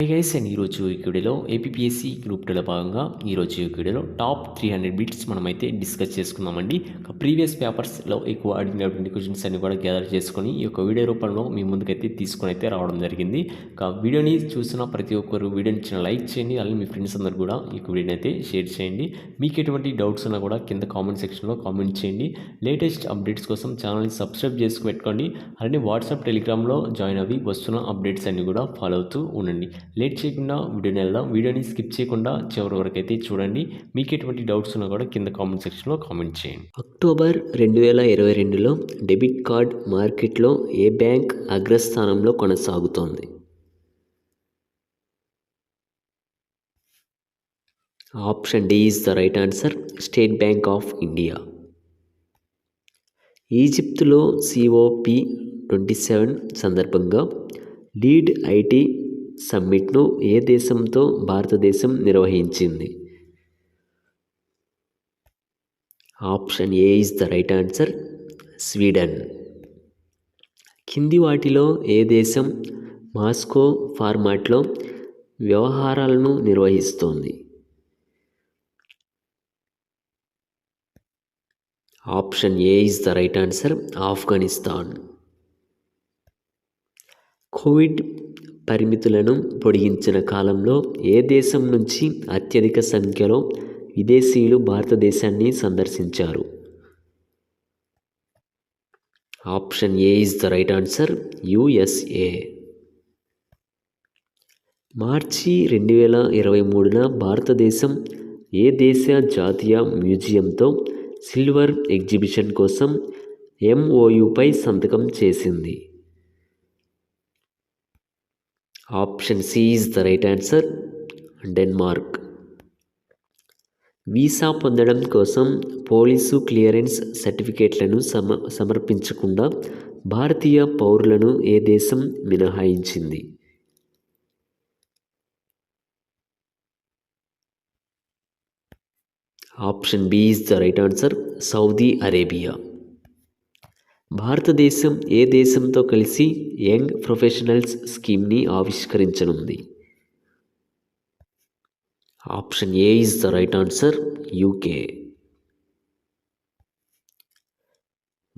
Hey guys and ఈరోజు ఈ వీడియోలో ఏపీఎస్సి గ్రూప్ 2లో భాగంగా ఈరోజు ఈ వీడియోలో టాప్ 300 బిట్స్ మనమైతే డిస్కస్ చేసుకుందామండి. ప్రీవియస్ పేపర్స్లో ఎక్కువ అడిగినటువంటి క్వశ్చన్స్ అన్ని కూడా గ్యాదర్ చేసుకొని ఈ యొక్క వీడియో రూపంలో మీ ముందుకైతే తీసుకొని అయితే రావడం జరిగింది. వీడియోని చూసిన ప్రతి ఒక్కరు వీడియోని చిన్న లైక్ చేయండి, అలాగే మీ ఫ్రెండ్స్ అందరూ కూడా ఈ వీడియోని అయితే షేర్ చేయండి. మీకు ఎటువంటి డౌట్స్ ఉన్నా కూడా కింద కామెంట్ సెక్షన్లో కామెంట్ చేయండి. లేటెస్ట్ అప్డేట్స్ కోసం ఛానల్ని సబ్స్క్రైబ్ చేసుకు పెట్టుకోండి. అలానే వాట్సాప్ టెలిగ్రామ్లో జాయిన్ అవ్వి వస్తున్న అప్డేట్స్ అన్ని కూడా ఫాలో అవుతూ ఉండండి. లేట్ చేయకుండా వీడియోని వెళ్దాం. వీడియోని స్కిప్ చేయకుండా చివరి వరకు అయితే చూడండి. మీకు ఎటువంటి డౌట్స్ ఉన్నా కూడా కింద కామెంట్ సెక్షన్లో కామెంట్ చేయండి. అక్టోబర్ 2022లో డెబిట్ కార్డ్ మార్కెట్లో ఏ బ్యాంక్ అగ్రస్థానంలో కొనసాగుతోంది? Option D is the right answer, State Bank of India. ఈజిప్టులో COP27 సందర్భంగా లీడ్ ఐటీ సమ్మిట్ను ఏ దేశంతో భారతదేశం నిర్వహించింది? Option A is the right answer, Sweden. కింది వాటిలో ఏ దేశం మాస్కో ఫార్మాట్లో వ్యవహారాలను నిర్వహిస్తోంది? Option A is the right answer, Afghanistan. Covid పరిమితులను పొడిగించిన కాలంలో ఏ దేశం నుంచి అత్యధిక సంఖ్యలో విదేశీయులు భారతదేశాన్ని సందర్శించారు? Option A is the right answer, USA. మార్చి 2023న భారతదేశం ఏ దేశ జాతీయ మ్యూజియంతో సిల్వర్ ఎగ్జిబిషన్ కోసం MOUపై సంతకం చేసింది? Option C is the right answer, Denmark. Visa పొందడం కోసం పోలీసు క్లియరెన్స్ సర్టిఫికేట్లను సమర్పించకుండా భారతీయ పౌరులను ఏ దేశం మినహాయించింది? Option B is the right answer, Saudi Arabia. భారతదేశం ఏ దేశంతో కలిసి యంగ్ ప్రొఫెషనల్స్ స్కీమ్ని ఆవిష్కరించనుంది? Option A is the right answer, UK.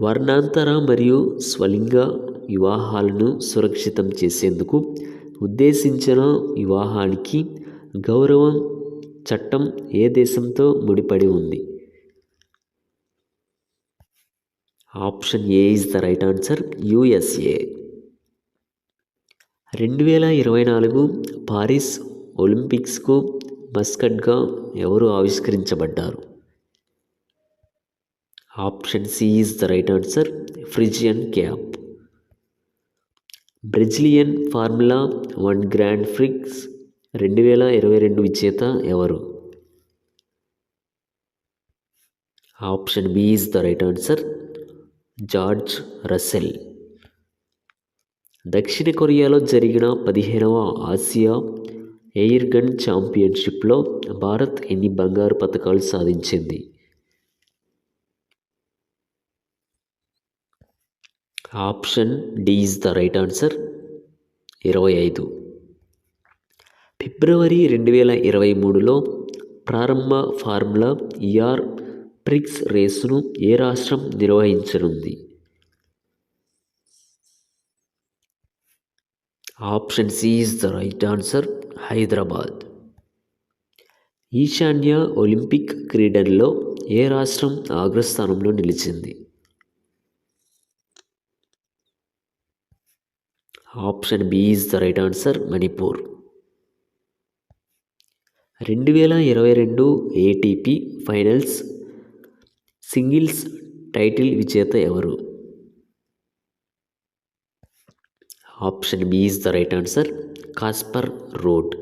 వర్ణాంతర మరియు స్వలింగ వివాహాలను సురక్షితం చేసేందుకు ఉద్దేశించిన వివాహానికి గౌరవం చట్టం ఏ దేశంతో ముడిపడి ఉంది? Option A is the right answer, USA. 2024 Paris ఒలింపిక్స్కు మస్కట్గా ఎవరు ఆవిష్కరించబడ్డారు? Option C is the right answer, Phrygian cap. Brazilian formula 1 grand prix 2022 విజేత ఎవరు? Option B is the right answer, George Russell. దక్షిణ కొరియాలో జరిగిన 15వ ఆసియా ఎయిర్ గన్ ఛాంపియన్షిప్లో భారత్ ఎన్ని బంగారు పతకాలు సాధించింది? Option D is the right answer, 25. ఫిబ్రవరి 2023లో ప్రారంభ ఫార్ములా ER ప్రిక్స్ రేసును ఏ రాష్ట్రం నిర్వహించనుంది? Option C is the right answer, Hyderabad. ఈశాన్య ఒలింపిక్ క్రీడల్లో ఏ రాష్ట్రం అగ్రస్థానంలో నిలిచింది? Option B is the right answer, Manipur. 2022 ATP finals singles title విజేత ఎవరు? Option B is the right answer, Casper Ruud.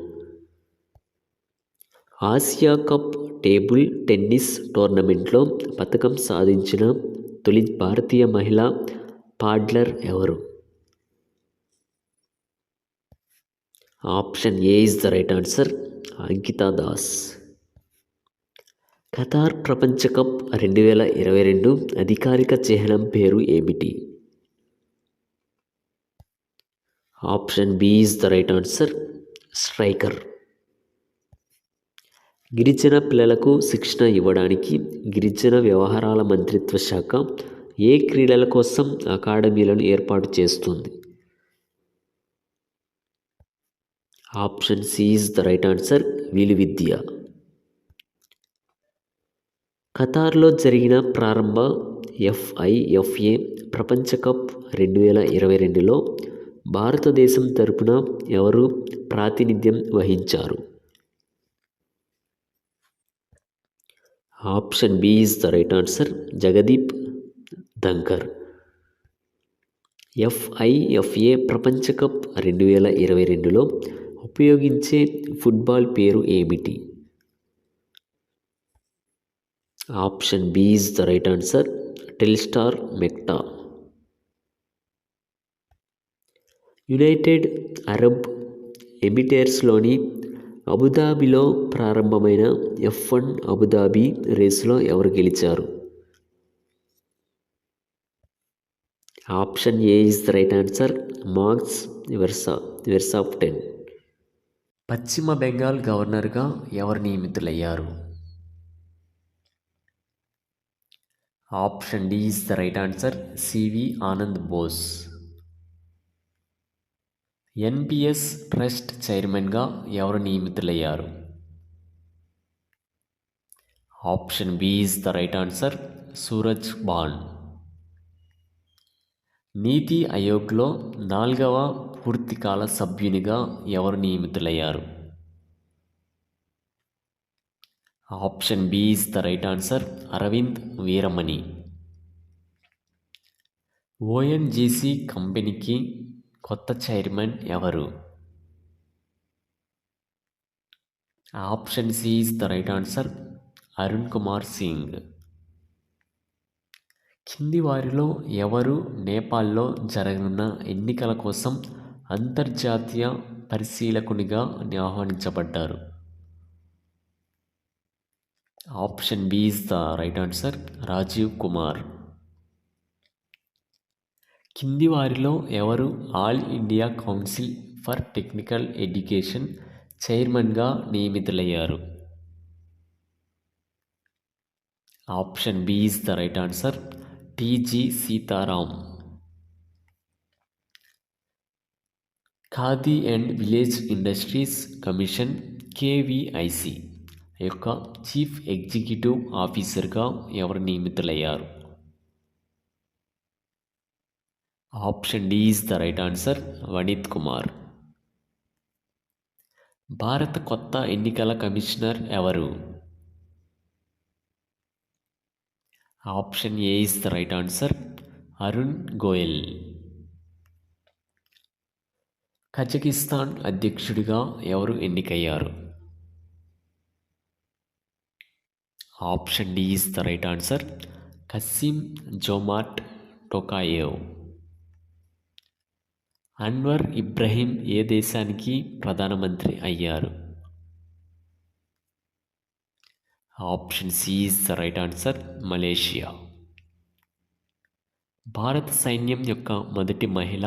Asia cup table tennis టోర్నమెంట్లో పతకం సాధించిన తొలి భారతీయ మహిళా పాడ్లర్ ఎవరు? Option A is the right answer, Ankita Das. Qatar ప్రపంచ కప్ 2022 అధికారిక చిహ్నం పేరు ఏమిటి? Option B is the right answer, striker. గిరిజన పిల్లలకు శిక్షణ ఇవ్వడానికి గిరిజన వ్యవహారాల మంత్రిత్వ శాఖ ఏ క్రీడల కోసం అకాడమీలను ఏర్పాటు చేస్తుంది? Option C is the right answer, విలువిద్య. ఖతార్లో జరిగిన ప్రారంభ FIFA ప్రపంచ కప్ 2022లో భారతదేశం తరపున ఎవరు ప్రాతినిధ్యం వహించారు? Option B is the right answer, Jagdeep Dhankhar. FIFA ప్రపంచ కప్ 2022లో ఉపయోగించే ఫుట్బాల్ పేరు ఏమిటి? Option B is the right answer, Telstar Mechta. United Arab ఎమిరేట్స్లోని అబుదాబిలో ప్రారంభమైన F1 అబుదాబి రేసులో ఎవరు గెలిచారు? Option A is the right answer, Max Verstappen. పశ్చిమ బెంగాల్ గవర్నర్గా ఎవరు నియమితులయ్యారు? Option D is the right answer, C V Anand Bose. NPS trust చైర్మన్గా ఎవరు నియమితులయ్యారు? Option B is the right answer, Suraj Bhan. Niti ఆయోగ్లో 4వ పూర్తికాల సభ్యునిగా ఎవరు నియమితులయ్యారు? Option B is the right answer, Arvind Virmani. ONGC కంపెనీకి కొత్త చైర్మన్ ఎవరు? Option C is the right answer, Arun Kumar Singh. కింది వారిలో ఎవరు నేపాల్లో జరగనున్న ఎన్నికల కోసం అంతర్జాతీయ పరిశీలకునిగా ఆహ్వానించబడ్డారు? Option B is the right answer, Rajiv Kumar. కింది వారిలో ఎవరు All India Council for Technical Education చైర్మన్గా నియమితులయ్యారు? Option B is the right answer, T G Sitaram. Khadi and village industries commission KVIC యొక్క చీఫ్ ఎగ్జిక్యూటివ్ ఆఫీసర్గా ఎవరు నియమితులయ్యారు? Option D is the right answer, Vineet Kumar. భారత కొత్త ఎన్నికల కమిషనర్ ఎవరు? Option A is the right answer, Arun Goel. Kazakhstan అధ్యక్షుడిగా ఎవరు ఎన్నికయ్యారు? Option D is the right answer, Kassym Jomart Tokayev. Anwar Ibrahim ఏ దేశానికి ప్రధానమంత్రి అయ్యారు? Option C is the right answer, Malaysia. భారత సైన్యం యొక్క మొదటి మహిళ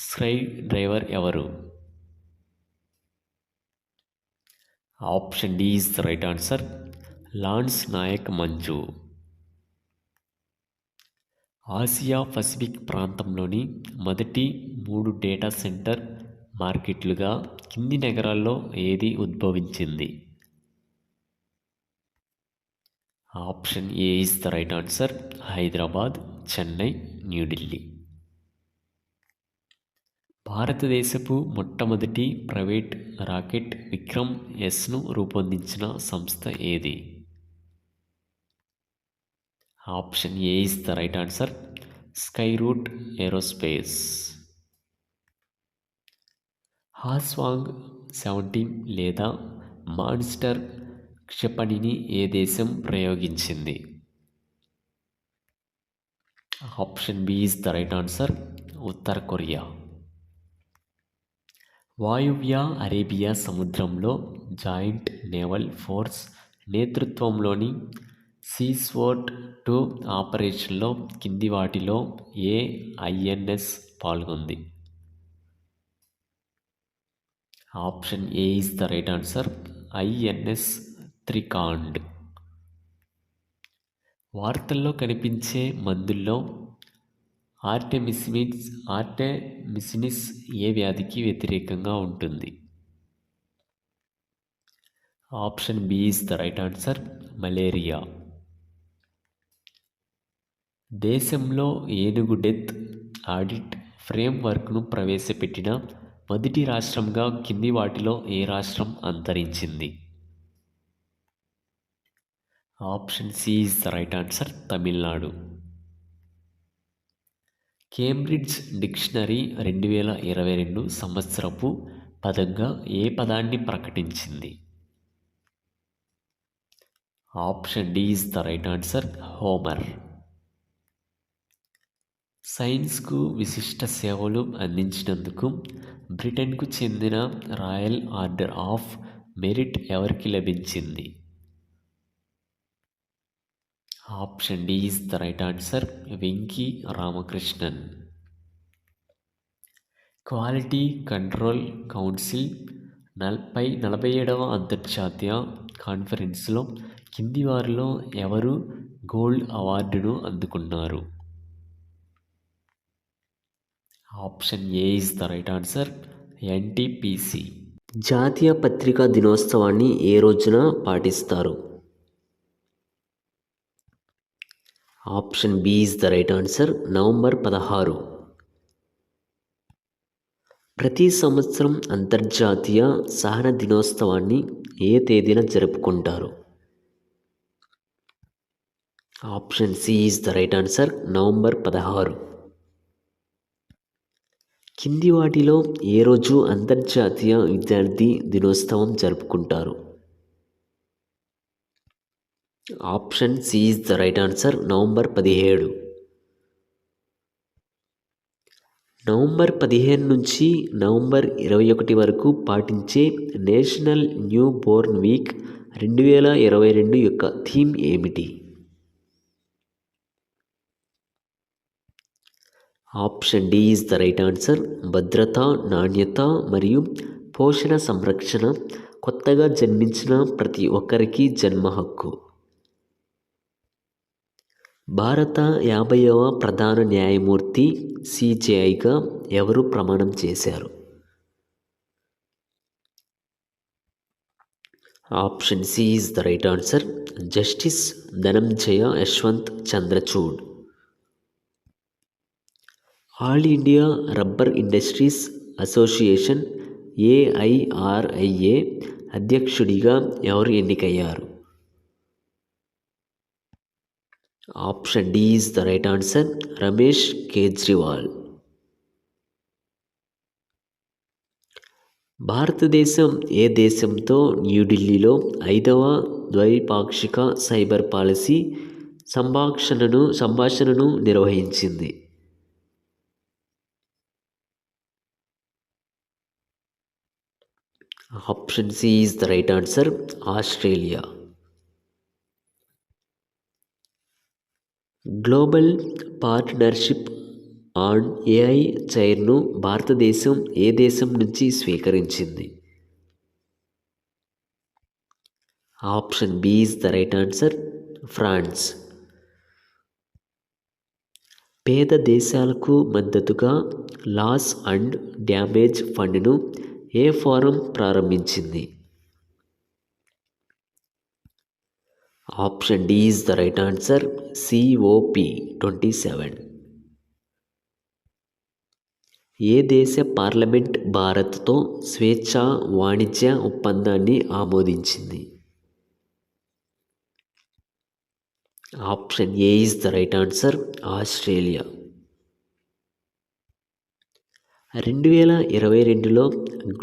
స్కై డ్రైవర్ ఎవరు? Option D is the right answer, lance Naik Manju. Asia Pacific ప్రాంతంలోని మొదటి 3 డేటా సెంటర్ మార్కెట్లుగా కింది నగరాల్లో ఏది ఉద్భవించింది? Option A is the right answer, Hyderabad, Chennai, New Delhi. భారతదేశపు మొట్టమొదటి ప్రైవేట్ రాకెట్ విక్రమ్-Sను రూపొందించిన సంస్థ ఏది? Option A is the right answer, Skyroot aerospace. Hwasong 17 లేదా మాన్స్టర్ క్షిపణిని ఏ దేశం ప్రయోగించింది? Option B is the right answer, ఉత్తర కొరియా. వాయువ్య అరేబియా సముద్రంలో జాయింట్ నేవల్ ఫోర్స్ నేతృత్వంలోని సీస్వార్డ్ 2 ఆపరేషన్లో కింది వాటిలో ఏ INS పాల్గొంది? Option A is the right answer. INS Trikand. వార్తల్లో కనిపించే మందుల్లో ఆర్టెమిసినిస్ ఏ వ్యాధికి వ్యతిరేకంగా ఉంటుంది? Option B is the right answer. Malaria. దేశంలో ఏనుగు డెత్ ఆడిట్ ఫ్రేమ్వర్క్ను ప్రవేశపెట్టిన మొదటి రాష్ట్రంగా కింది వాటిలో ఏ రాష్ట్రం అంతరించింది? Option C is the right answer. Tamil Nadu. Cambridge dictionary 2022 సంవత్సరపు పదంగా ఏ పదాన్ని ప్రకటించింది? Option D is the right answer. Homer. సైన్స్కు విశిష్ట సేవలు అందించినందుకు బ్రిటన్కు చెందిన రాయల్ ఆర్డర్ ఆఫ్ మెరిట్ ఎవరికి లభించింది? Option D is the right answer. Venki Ramakrishnan. Quality control council 47వ అంతర్జాతీయ కాన్ఫరెన్స్లో కింది వారిలో ఎవరు గోల్డ్ అవార్డును అందుకున్నారు? Option A is the right answer. NTPC. జాతీయ పత్రికా దినోత్సవాన్ని ఏ రోజున పాటిస్తారు? Option B is the right answer. November 16. ప్రతి సంవత్సరం అంతర్జాతీయ సహన దినోత్సవాన్ని ఏ తేదీన జరుపుకుంటారు? Option C is the right answer. November 16. కింది వాటిలో ఏ రోజు అంతర్జాతీయ విద్యార్థి దినోత్సవం జరుపుకుంటారు? Option C is the right answer. November 17. November 15 నుంచి నవంబర్ 21 వరకు పాటించే నేషనల్ న్యూ బోర్న్ వీక్ 2022 యొక్క థీమ్ ఏమిటి? Option D is the right answer. భద్రత, నాణ్యత మరియు పోషణ సంరక్షణ, కొత్తగా జన్మించిన ప్రతి ఒక్కరికి జన్మ హక్కు. భారత 50వ ప్రధాన న్యాయమూర్తి సిజేఐగా ఎవరు ప్రమాణం చేశారు? Option C is the right answer. Justice Dhananjaya Yashwant Chandrachud. All India rubber industries association AIRIA అధ్యక్షుడిగా ఎవరు ఎన్నికయ్యారు? Option D is the right ఆన్సర్. రమేష్ కేజ్రీవాల్. భారతదేశం ఏ దేశంతో న్యూఢిల్లీలో 5వ ద్వైపాక్షిక సైబర్ పాలసీ సంభాషణను నిర్వహించింది? Option C is the right answer. Australia. Global partnership on AI చైర్ను భారతదేశం ఏ దేశం నుంచి స్వీకరించింది? Option B is the right answer. France. పేద దేశాలకు మద్దతుగా లాస్ అండ్ డ్యామేజ్ ఫండ్ను ఏ ఫోరం ప్రారంభించింది? Option D is the right answer. COP27. ఏ దేశ పార్లమెంట్ భారత్తో స్వేచ్ఛా వాణిజ్య ఒప్పందాన్ని ఆమోదించింది? Option A is the right answer. Australia. 2022లో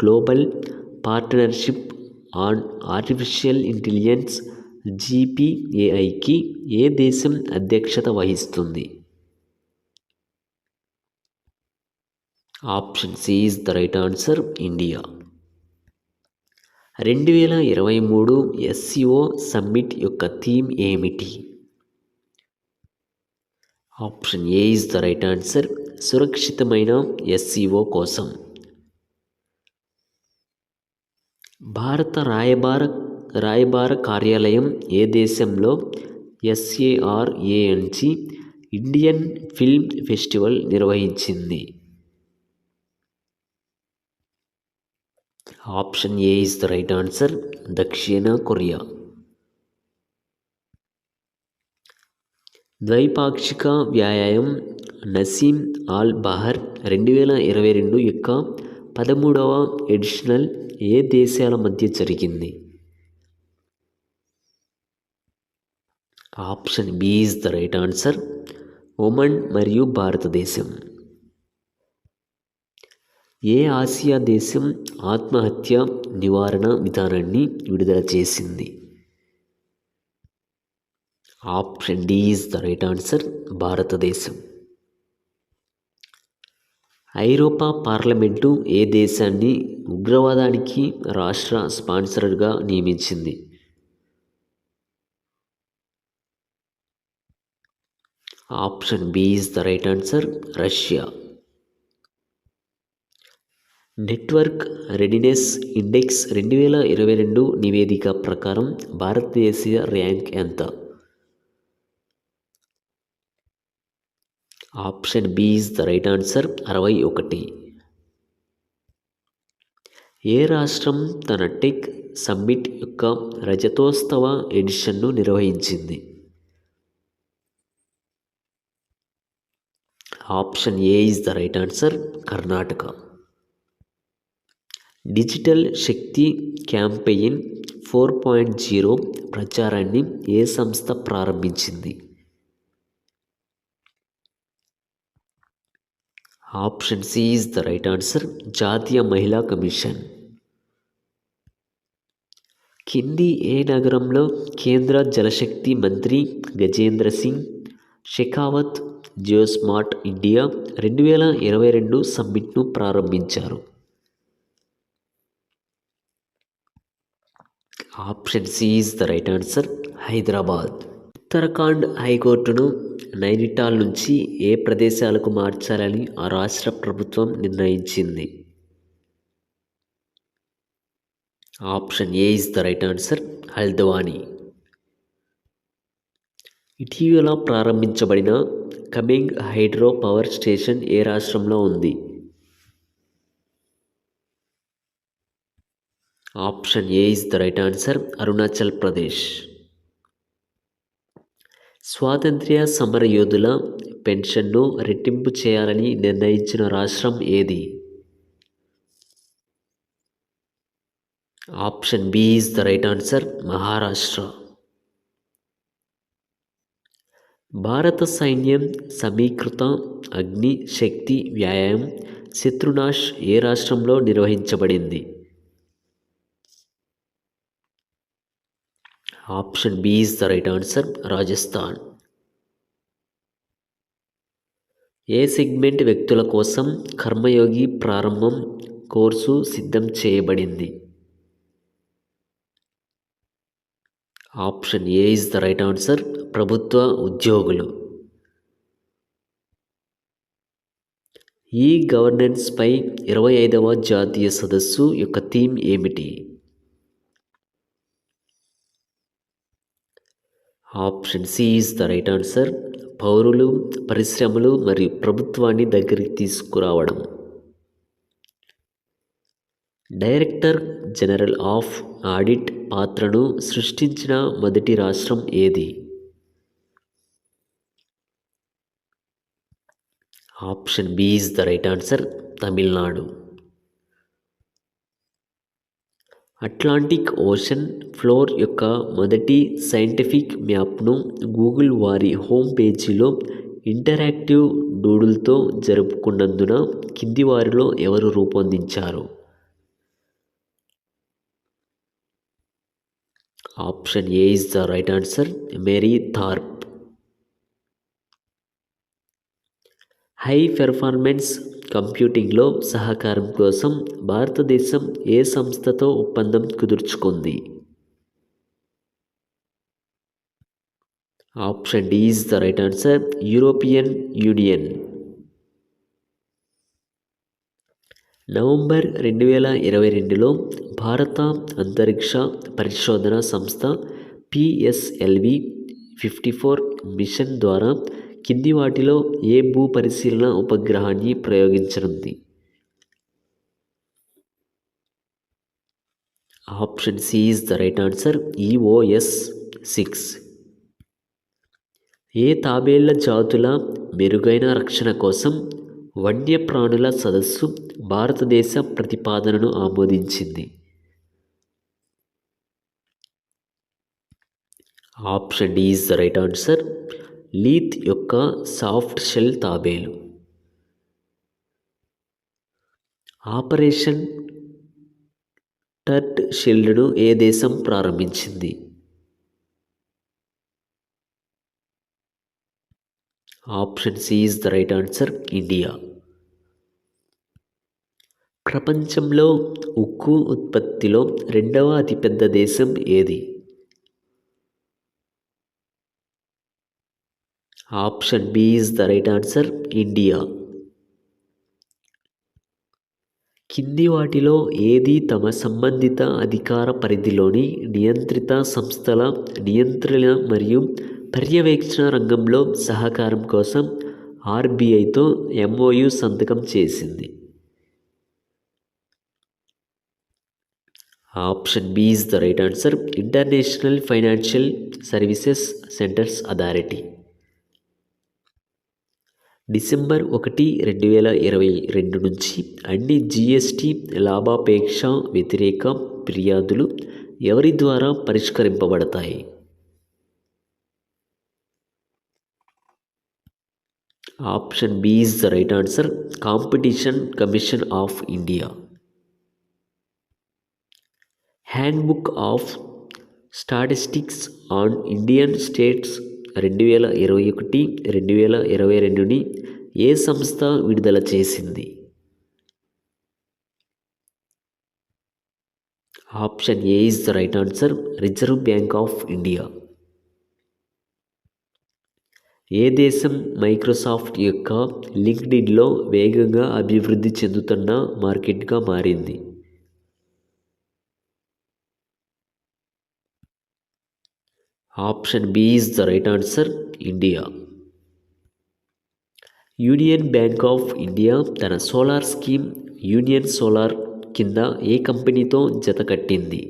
global partnership on artificial intelligence GPAIకి ఏ దేశం అధ్యక్షత వహిస్తుంది? Option C is the right answer. India. 2023 SCO summit యొక్క థీమ్ ఏమిటి? Option A is the right answer. సురక్షితమైన SCO కోసం. భారత రాయబార కార్యాలయం ఏ దేశంలో SARANC ఇండియన్ ఫిల్మ్ ఫెస్టివల్ నిర్వహించింది? Option A is the right answer, దక్షిణ కొరియా. ద్వైపాక్షిక వ్యాయామం నసీమ్ ఆల్ బహర్ 2022 యొక్క 13వ ఎడిషనల్ ఏ దేశాల మధ్య జరిగింది? Option B is the right answer, Oman మరియు భారతదేశం. ఏ ఆసియా దేశం ఆత్మహత్య నివారణ విధానాన్ని విడుదల చేసింది? Option D is the right answer, భారతదేశం. ఐరోపా పార్లమెంటు ఏ దేశాన్ని ఉగ్రవాదానికి రాష్ట్ర స్పాన్సర్గా నియమించింది? Option B is the right answer, Russia. Network readiness index 2022 నివేదిక ప్రకారం భారతదేశ ర్యాంక్ ఎంత? Option B is the right answer, 61. ఏ రాష్ట్రం తన టెక్ సమ్మిట్ యొక్క రజతోత్సవ ఎడిషన్ను నిర్వహించింది? Option A is the right answer, Karnataka. Digital Shakti campaign 4.0 ప్రచారాన్ని ఏ సంస్థ ప్రారంభించింది? Option C is the right answer, జాతీయ మహిళా కమిషన్. కింది ఏ నగరంలో కేంద్ర జలశక్తి మంత్రి గజేంద్ర సింగ్ షెకావత్ జియోస్మార్ట్ ఇండియా 2022 సమ్మిట్ను ప్రారంభించారు? Option C is the right answer, Hyderabad. Uttarakhand హైకోర్టును నైనిటాల్ నుంచి ఏ ప్రదేశాలకు మార్చాలని ఆ రాష్ట్ర ప్రభుత్వం నిర్ణయించింది? Option A is the right answer, Haldwani. ఇటీవల ప్రారంభించబడిన కమెంగ్ హైడ్రో పవర్ స్టేషన్ ఏ రాష్ట్రంలో ఉంది? Option A is the right answer, Arunachal Pradesh. స్వాతంత్ర్య సమరయోధుల పెన్షన్ను రెట్టింపు చేయాలని నిర్ణయించిన రాష్ట్రం ఏది? Option B is the right answer, Maharashtra. భారత సైన్యం సమీకృత అగ్ని శక్తి వ్యాయామం శత్రునాష్ ఏ రాష్ట్రంలో నిర్వహించబడింది? Option B is the right answer, Rajasthan. ఏ సెగ్మెంట్ వ్యక్తుల కోసం కర్మయోగి ప్రారంభం కోర్సు సిద్ధం చేయబడింది? Option A is the right answer, ప్రభుత్వ ఉద్యోగులు. ఈ గవర్నెన్స్పై 25వ జాతీయ సదస్సు యొక్క థీమ్ ఏమిటి? Option C is the right answer, పౌరులు, పరిశ్రమలు మరియు ప్రభుత్వాన్ని దగ్గరికి తీసుకురావడం. డైరెక్టర్ జనరల్ ఆఫ్ ఆడిట్ పాత్రను సృష్టించిన మొదటి రాష్ట్రం ఏది? Option B is the right answer, Tamil Nadu. Atlantic ocean floor యొక్క మొదటి సైంటిఫిక్ మ్యాప్ను గూగుల్ వారి హోమ్ పేజీలో ఇంటరాక్టివ్ డూడుల్తో జరుపుకున్నందున కింది వారిలో ఎవరు రూపొందించారు? Option A is the right answer, Marie Tharp. High performance కంప్యూటింగ్లో సహకారం కోసం భారతదేశం ఏ సంస్థతో ఒప్పందం కుదుర్చుకుంది? Option D is the right answer, European union. November 2022లో భారత అంతరిక్ష పరిశోధన సంస్థ PSLV 54 మిషన్ ద్వారా కింది వాటిలో ఏ భూపరిశీలన ఉపగ్రహాన్ని ప్రయోగించనుంది? Option C is the right answer, EOS 6. ఏ తాబేళ్ల జాతుల మెరుగైన రక్షణ కోసం వన్యప్రాణుల సదస్సు భారతదేశ ప్రతిపాదనను ఆమోదించింది? Option D is the right answer, Leith యొక్క సాఫ్ట్ షెల్ తాబేలు. ఆపరేషన్ టర్ట్ షీల్డ్ను ఏ దేశం ప్రారంభించింది? Option C is the right answer, India. ప్రపంచంలో ఉక్కు ఉత్పత్తిలో రెండవ అతిపెద్ద దేశం ఏది? Option B is the right answer, India. కింది వాటిలో ఏది తమ సంబంధిత అధికార పరిధిలోని నియంత్రిత సంస్థల నియంత్రణ మరియు పర్యవేక్షణ రంగంలో సహకారం కోసం RBIతో MOU సంతకం చేసింది? Option B is the right answer, international financial services centres authority. December 1, 2022 నుంచి అన్ని GST లాభాపేక్ష వ్యతిరేక ఫిర్యాదులు ఎవరి ద్వారా పరిష్కరింపబడతాయి? Option B is the right answer, competition commission of India. Handbook of statistics on Indian states 2021-2022ని ఏ సంస్థ విడుదల చేసింది? Option A is the right answer, reserve bank of India. ఏ దేశం మైక్రోసాఫ్ట్ యొక్క లింక్డ్ఇన్లో వేగంగా అభివృద్ధి చెందుతున్న మార్కెట్గా మారింది? Option B is the right answer, India. Union bank of India తన సోలార్ స్కీమ్ యూనియన్ సోలార్ కింద ఏ కంపెనీతో జత కట్టింది?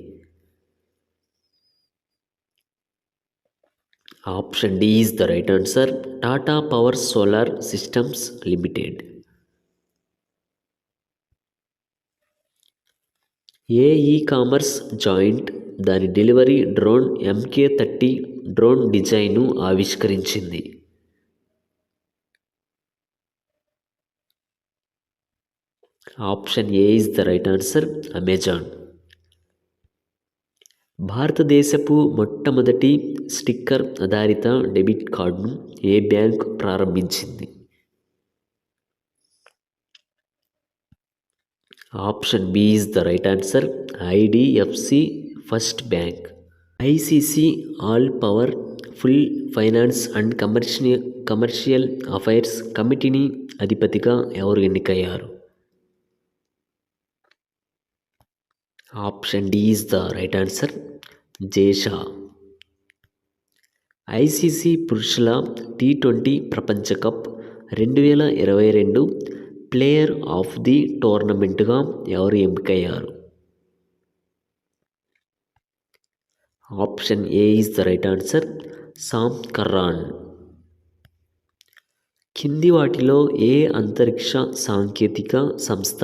Option D is the right answer, Tata power solar systems limited. E-commerce giant దాని డెలివరీ డ్రోన్ MK-30 డ్రోన్ డిజైన్ను ఆవిష్కరించింది? Option A is the right answer, Amazon. భారతదేశపు మొట్టమొదటి స్టిక్కర్ ఆధారిత డెబిట్ కార్డును ఏ బ్యాంక్ ప్రారంభించింది? Option B is the right answer, IDFC first bank. ICC all powerful finance and commercial affairs కమిటీని అధిపతిగా ఎవరు ఎన్నికయ్యారు? Option D is the right answer, Jay Shah. ICC పురుషుల T20 ప్రపంచ కప్ 2022 ప్లేయర్ ఆఫ్ ది టోర్నమెంట్గా ఎవరు ఎంపికయ్యారు? Option A is the right answer, Sam Curran. కింది వాటిలో ఏ అంతరిక్ష సాంకేతిక సంస్థ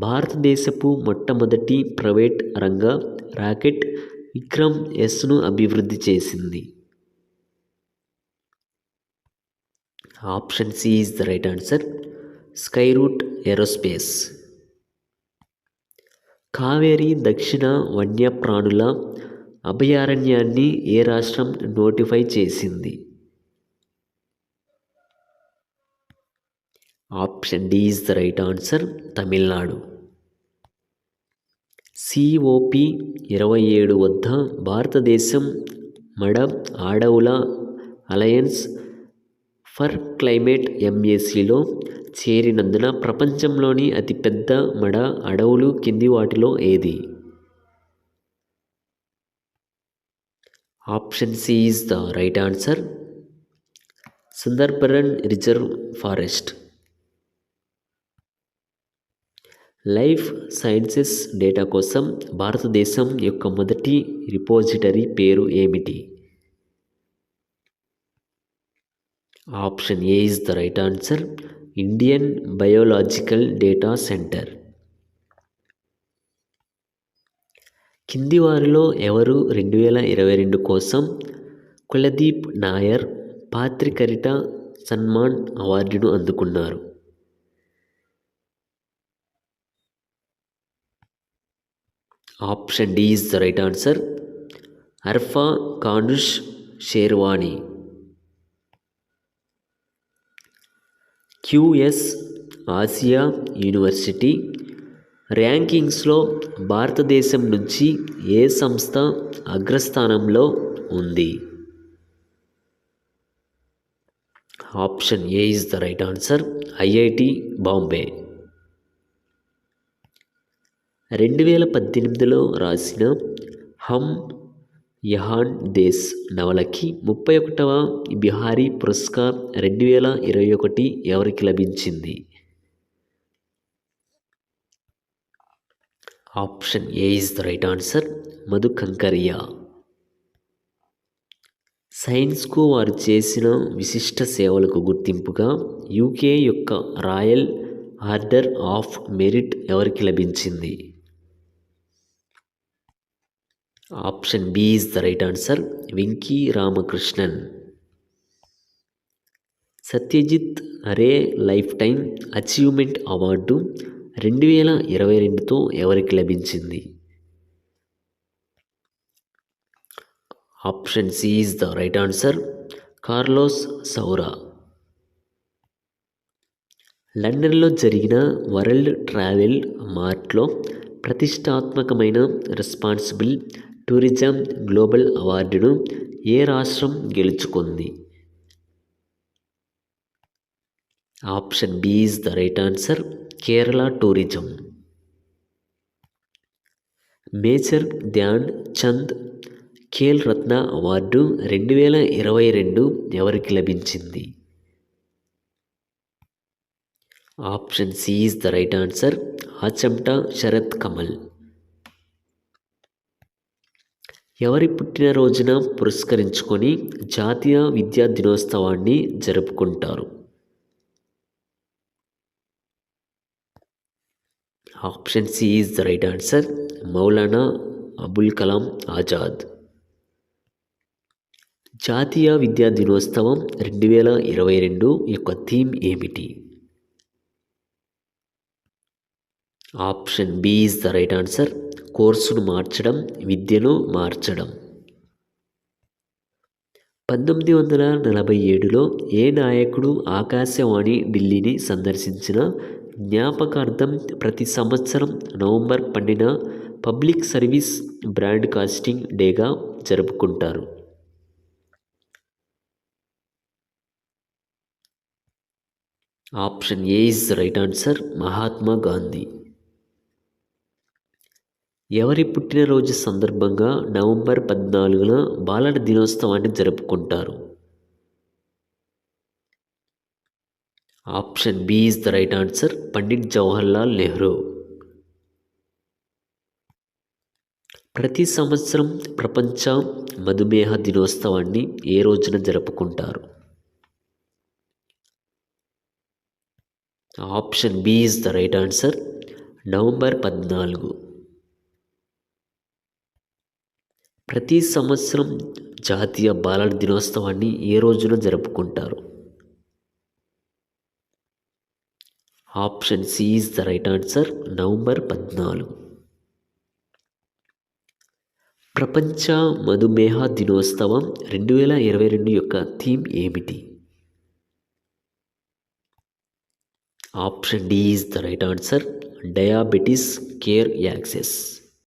భారతదేశపు మొట్టమొదటి ప్రైవేట్ రంగ రాకెట్ విక్రమ్-Sను అభివృద్ధి చేసింది? Option C is the right answer, Skyroot Aerospace. Kaveri దక్షిణ వన్యప్రాణుల అభయారణ్యాన్ని ఏ రాష్ట్రం నోటిఫై చేసింది? Option D is the right answer, Tamil Nadu. COP27 వద్ద భారతదేశం మడ అడవుల అలయన్స్ ఫర్ క్లైమేట్ MACలో చేరినందున ప్రపంచంలోని అతిపెద్ద మడ అడవులు కింది వాటిలో ఏది? Option C is the right answer. Sundarban reserve forest. Life sciences data కోసం భారతదేశం యొక్క మొదటి రిపోజిటరీ పేరు ఏమిటి? Option A is the right answer. Indian biological data centre. కింది వారిలో ఎవరు 2022 కోసం కులదీప్ నాయర్ పాత్రికరిట సన్మాన్ అవార్డును అందుకున్నారు? Option D is the right answer. Arfa Khanum Sherwani. QS Asia university ర్యాంకింగ్స్లో భారతదేశం నుంచి ఏ సంస్థ అగ్రస్థానంలో ఉంది? Option A is the right answer. IIT Bombay. 2018లో రాసిన హమ్ యహాన్ దేశ్ నవలకి 31వ బిహారీ పురస్కార్ 2021 ఎవరికి లభించింది? Option A is the right answer. Madhu Kankaria. సైన్స్కు వారు చేసిన విశిష్ట సేవలకు గుర్తింపుగా యూకే యొక్క రాయల్ ఆర్డర్ ఆఫ్ మెరిట్ ఎవరికి లభించింది? Option B is the right answer. Venki Ramakrishnan. Satyajit Ray lifetime achievement award 2022తో ఎవరికి లభించింది? Option C is the right answer. Carlos Saura. లండన్లో జరిగిన వరల్డ్ ట్రావెల్ మార్ట్లో ప్రతిష్టాత్మకమైన రెస్పాన్సిబుల్ టూరిజం గ్లోబల్ అవార్డును ఏ రాష్ట్రం గెలుచుకుంది? Option B is the right answer. Kerala tourism. Major Dhyan Chand Khel Ratna award 2022 ఎవరికి లభించింది? Option C is the right answer. Achanta Sharath Kamal. ఎవరి పుట్టినరోజున పురస్కరించుకొని జాతీయ విద్యా దినోత్సవాన్ని జరుపుకుంటారు? Option C is the right answer. Maulana Abul Kalam Azad. జాతీయ విద్యా దినోత్సవం 2022 యొక్క థీమ్ ఏమిటి? Option B is the right answer. కోర్సును మార్చడం, విద్యను మార్చడం. 1947లో ఏ నాయకుడు ఆకాశవాణి ఢిల్లీని సందర్శించిన జ్ఞాపకార్థం ప్రతి సంవత్సరం నవంబర్ 12న పబ్లిక్ సర్వీస్ బ్రాడ్కాస్టింగ్ డేగా జరుపుకుంటారు? Option A is the right answer. Mahatma Gandhi. ఎవరి పుట్టినరోజు సందర్భంగా నవంబర్ 14న బాలల దినోత్సవాన్ని జరుపుకుంటారు? Option B is the right answer. Pandit Jawaharlal Nehru. ప్రతి సంవత్సరం ప్రపంచ మధుమేహ దినోత్సవాన్ని ఏ రోజున జరుపుకుంటారు? Option B is the right answer. November 14. ప్రతి సంవత్సరం జాతీయ బాలల దినోత్సవాన్ని ఏ రోజున జరుపుకుంటారు? Option C is the right answer. November 14. ప్రపంచ మధుమేహ దినోత్సవం 2022 యొక్క థీమ్ ఏమిటి? Option D is the right answer. Diabetes care access.